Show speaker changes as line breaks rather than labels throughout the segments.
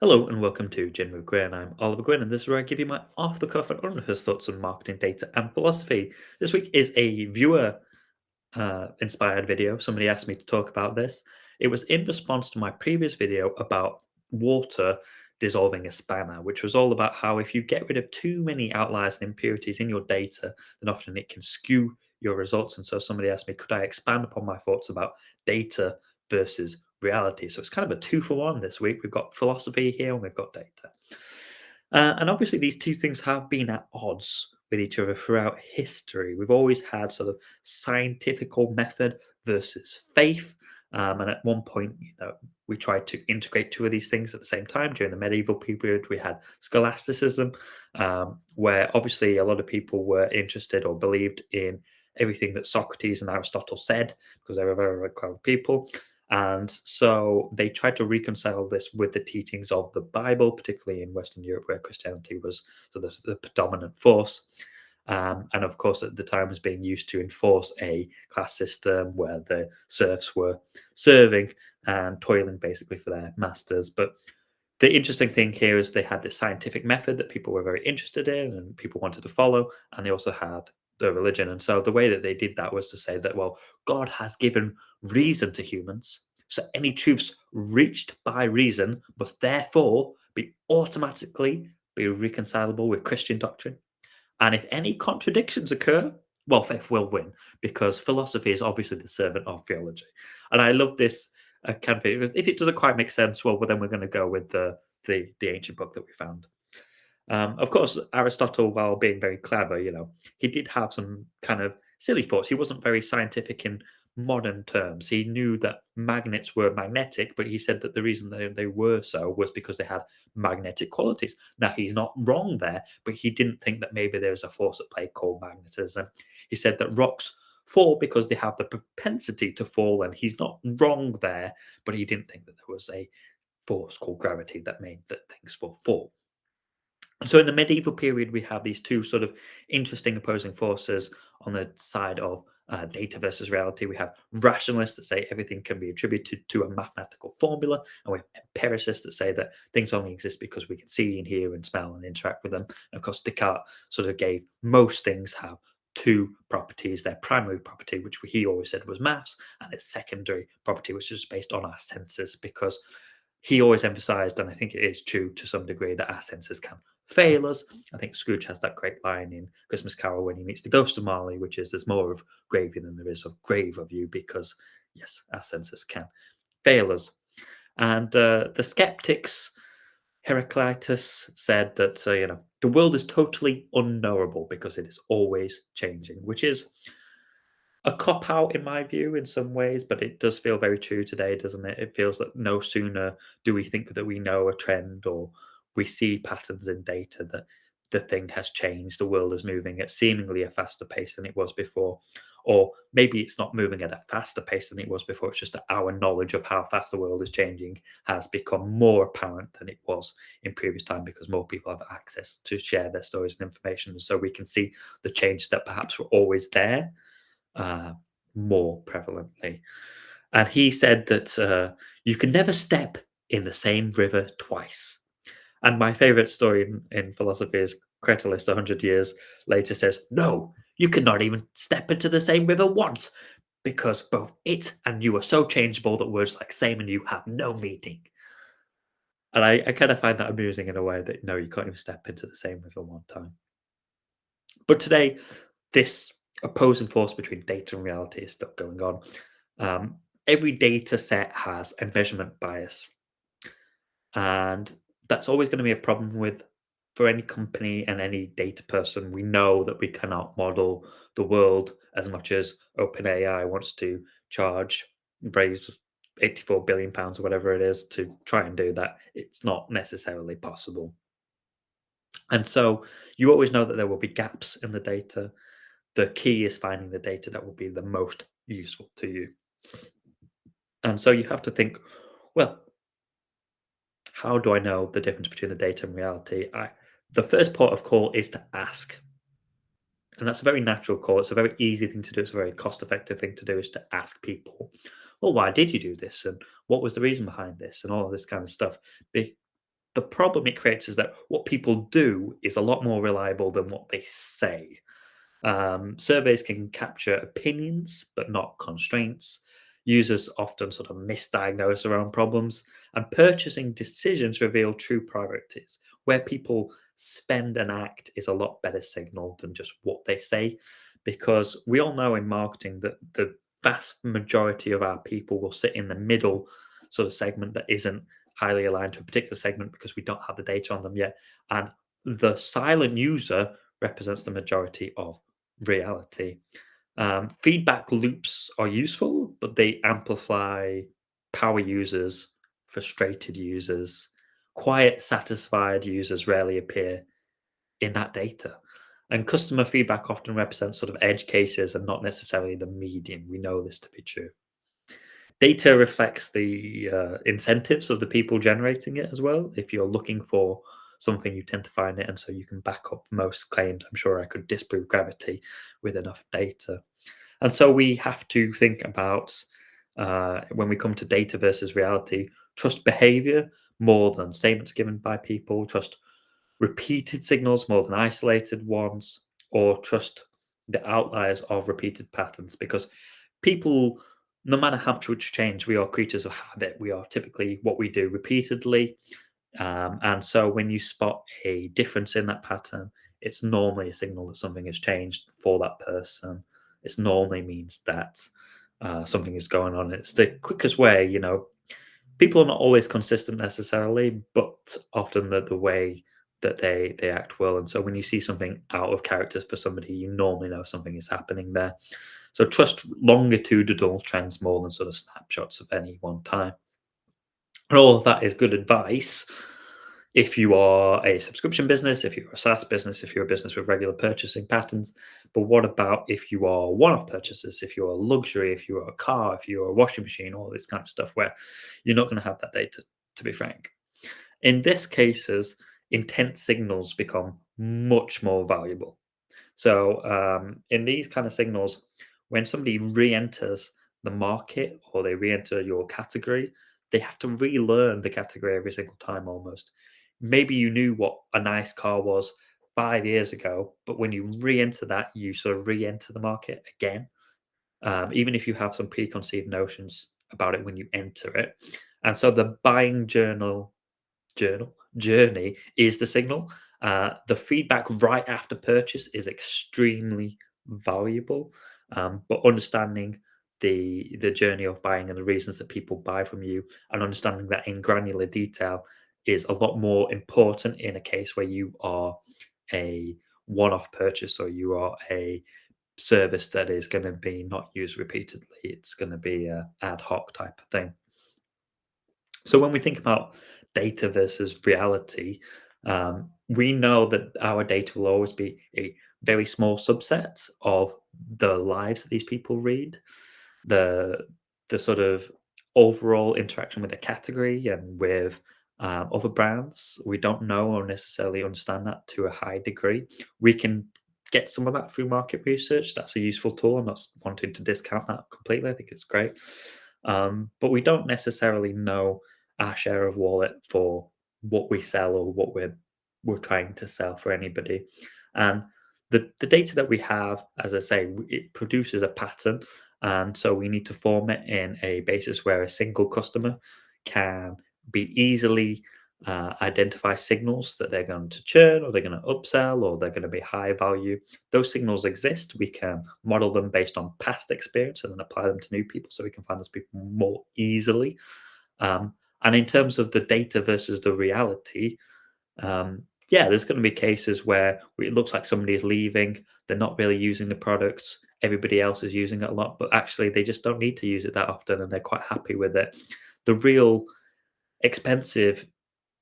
Hello and welcome to Gen with Gray, and I'm Oliver Gwynn, and this is where I give you my off-the-cuff and unrehearsed thoughts on marketing, data, and philosophy. This week is a viewer inspired video. Somebody asked me to talk about this. It was in response to my previous video about water dissolving a spanner, which was all about how if you get rid of too many outliers and impurities in your data, then often it can skew your results. And so somebody asked me, could I expand upon my thoughts about data versus reality? So it's kind of a two for one this week. We've got philosophy here and we've got data. And obviously, these two things have been at odds with each other throughout history. We've always had sort of scientifical method versus faith. And at one point, we tried to integrate two of these things at the same time. During the medieval period, we had scholasticism, where obviously a lot of people were interested or believed in everything that Socrates and Aristotle said because they were very, very clever people. And so they tried to reconcile this with the teachings of the Bible, particularly in Western Europe, where Christianity was sort of the predominant force. And of course, at the time, was being used to enforce a class system where the serfs were serving and toiling basically for their masters. But the interesting thing here is they had this scientific method that people were very interested in and people wanted to follow, and they also had the religion. And so the way that they did that was to say that, well, God has given reason to humans, so any truths reached by reason must therefore be automatically be reconcilable with Christian doctrine. And if any contradictions occur, well, faith will win because philosophy is obviously the servant of theology. And I love this campaign. If it doesn't quite make sense, well, then we're going to go with the ancient book that we found. Of course, Aristotle, while being very clever, he did have some kind of silly thoughts. He wasn't very scientific in modern terms. He knew that magnets were magnetic, but he said that the reason they were so was because they had magnetic qualities. Now, he's not wrong there, but he didn't think that maybe there was a force at play called magnetism. He said that rocks fall because they have the propensity to fall, and he's not wrong there, but he didn't think that there was a force called gravity that made that things will fall. So in the medieval period, we have these two sort of interesting opposing forces on the side of data versus reality. We have rationalists that say everything can be attributed to a mathematical formula, and we have empiricists that say that things only exist because we can see and hear and smell and interact with them. And of course, Descartes sort of gave most things have two properties: their primary property, which he always said was maths, and its secondary property, which is based on our senses, because he always emphasized, and I think it is true to some degree, that our senses can fail us. I think Scrooge has that great line in Christmas Carol when he meets the ghost of Marley, which is there's more of gravy than there is of grave of you, because yes, our senses can fail us. And the skeptics, Heraclitus, said that the world is totally unknowable because it is always changing, which is a cop out in my view in some ways, but it does feel very true today, doesn't it? It feels that no sooner do we think that we know a trend or we see patterns in data that the thing has changed. The world is moving at seemingly a faster pace than it was before. Or maybe it's not moving at a faster pace than it was before. It's just that our knowledge of how fast the world is changing has become more apparent than it was in previous time because more people have access to share their stories and information. And so we can see the changes that perhaps were always there uh, more prevalently. And he said that you can never step in the same river twice. And my favorite story in philosophy is Cratylus, 100 years later, says, no, you cannot even step into the same river once because both it and you are so changeable that words like same and you have no meaning. And I kind of find that amusing in a way that no, you can't even step into the same river one time. But today, this opposing force between data and reality is still going on. Every data set has a measurement bias, and that's always going to be a problem with for any company and any data person. We know that we cannot model the world as much as OpenAI wants to raise 84 billion pounds or whatever it is to try and do that. It's not necessarily possible. And so you always know that there will be gaps in the data. The key is finding the data that will be the most useful to you. And so you have to think, well, how do I know the difference between the data and reality? The first port of call is to ask. And that's a very natural call. It's a very easy thing to do. It's a very cost effective thing to do is to ask people, well, why did you do this? And what was the reason behind this? And all of this kind of stuff. the problem it creates is that what people do is a lot more reliable than what they say. Surveys can capture opinions, but not constraints. Users often sort of misdiagnose around problems, and purchasing decisions reveal true priorities. Where people spend and act is a lot better signal than just what they say, because we all know in marketing that the vast majority of our people will sit in the middle sort of segment that isn't highly aligned to a particular segment because we don't have the data on them yet. And the silent user represents the majority of reality. Feedback loops are useful, but they amplify power users, frustrated users, quiet, satisfied users rarely appear in that data. And customer feedback often represents sort of edge cases and not necessarily the median. We know this to be true. Data reflects the incentives of the people generating it as well. If you're looking for something, you tend to find it, and so you can back up most claims. I'm sure I could disprove gravity with enough data. And so we have to think about when we come to data versus reality, trust behavior more than statements given by people, trust repeated signals more than isolated ones, or trust the outliers of repeated patterns. Because people, no matter how much we change, we are creatures of habit. We are typically what we do repeatedly. And so when you spot a difference in that pattern, it's normally a signal that something has changed for that person. It normally means that something is going on. It's the quickest way, people are not always consistent necessarily, but often the way that they act will. And so when you see something out of character for somebody, you normally know something is happening there. So trust longitudinal trends more than sort of snapshots of any one time. And all of that is good advice if you are a subscription business, if you're a SaaS business, if you're a business with regular purchasing patterns. But what about if you are one-off purchases, if you're a luxury, if you're a car, if you're a washing machine, all this kind of stuff where you're not going to have that data, to be frank. In this cases, intent signals become much more valuable. So in these kind of signals, when somebody re-enters the market or they re-enter your category, they have to relearn the category every single time almost. Maybe you knew what a nice car was 5 years ago, but when you re-enter that, you sort of re-enter the market again. Even if you have some preconceived notions about it when you enter it. And so the buying journey is the signal. The feedback right after purchase is extremely valuable, but understanding the journey of buying and the reasons that people buy from you, and understanding that in granular detail is a lot more important in a case where you are a one-off purchase or you are a service that is going to be not used repeatedly. It's going to be a ad hoc type of thing. So when we think about data versus reality, we know that our data will always be a very small subset of the lives that these people read, the the sort of overall interaction with the category and with other brands. We don't know or necessarily understand that to a high degree. We can get some of that through market research. That's a useful tool. I'm not wanting to discount that completely. I think it's great. But we don't necessarily know our share of wallet for what we sell or what we're trying to sell for anybody. And the data that we have, as I say, it produces a pattern, and so we need to form it in a basis where a single customer can be easily identify signals that they're going to churn or they're going to upsell or they're going to be high value. Those signals exist. We can model them based on past experience and then apply them to new people so we can find those people more easily. And in terms of the data versus the reality, yeah, there's going to be cases where it looks like somebody is leaving, they're not really using the products, everybody else is using it a lot, but actually they just don't need to use it that often and they're quite happy with it. The real expensive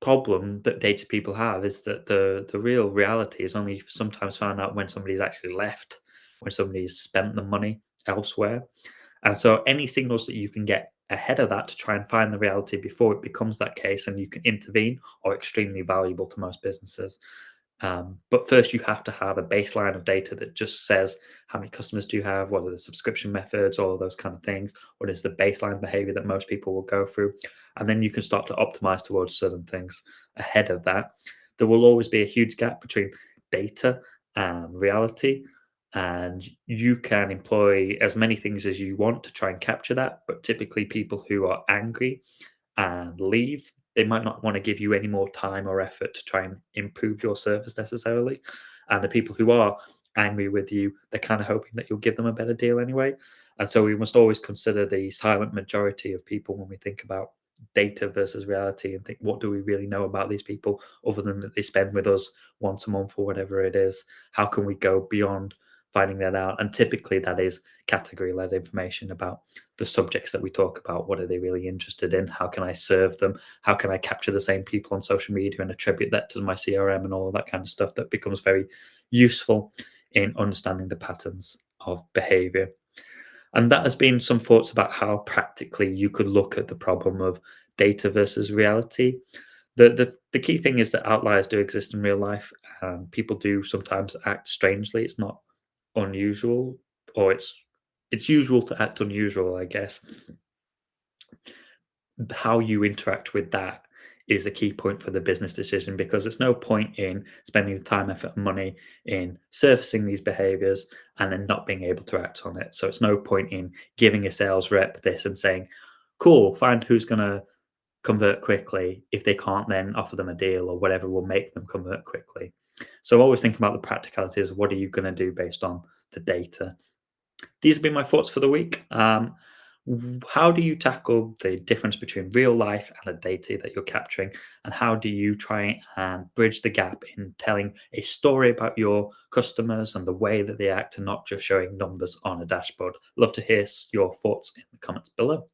problem that data people have is that the real reality is only sometimes found out when somebody's actually left, when somebody's spent the money elsewhere. And so any signals that you can get ahead of that to try and find the reality before it becomes that case and you can intervene are extremely valuable to most businesses. But first, you have to have a baseline of data that just says how many customers do you have, what are the subscription methods, all of those kind of things. What is the baseline behavior that most people will go through? And then you can start to optimize towards certain things ahead of that. There will always be a huge gap between data and reality. And you can employ as many things as you want to try and capture that. But typically, people who are angry and leave, they might not want to give you any more time or effort to try and improve your service necessarily. And the people who are angry with you, they're kind of hoping that you'll give them a better deal anyway. And so we must always consider the silent majority of people when we think about data versus reality and think, what do we really know about these people other than that they spend with us once a month or whatever it is? How can we go beyond finding that out? And typically that is category led information about the subjects that we talk about. What are they really interested in? How can I serve them? How can I capture the same people on social media and attribute that to my CRM and all of that kind of stuff that becomes very useful in understanding the patterns of behavior. And that has been some thoughts about how practically you could look at the problem of data versus reality. The key thing is that outliers do exist in real life, and people do sometimes act strangely. It's not unusual, or it's usual to act unusual, I guess. How you interact with that is a key point for the business decision, because there's no point in spending the time, effort, and money in surfacing these behaviors and then not being able to act on it. So it's no point in giving a sales rep this and saying, cool, find who's going to convert quickly, if they can't then offer them a deal or whatever will make them convert quickly. So always think about the practicalities. What are you going to do based on the data? These have been my thoughts for the week. How do you tackle the difference between real life and the data that you're capturing? And how do you try and bridge the gap in telling a story about your customers and the way that they act and not just showing numbers on a dashboard? Love to hear your thoughts in the comments below.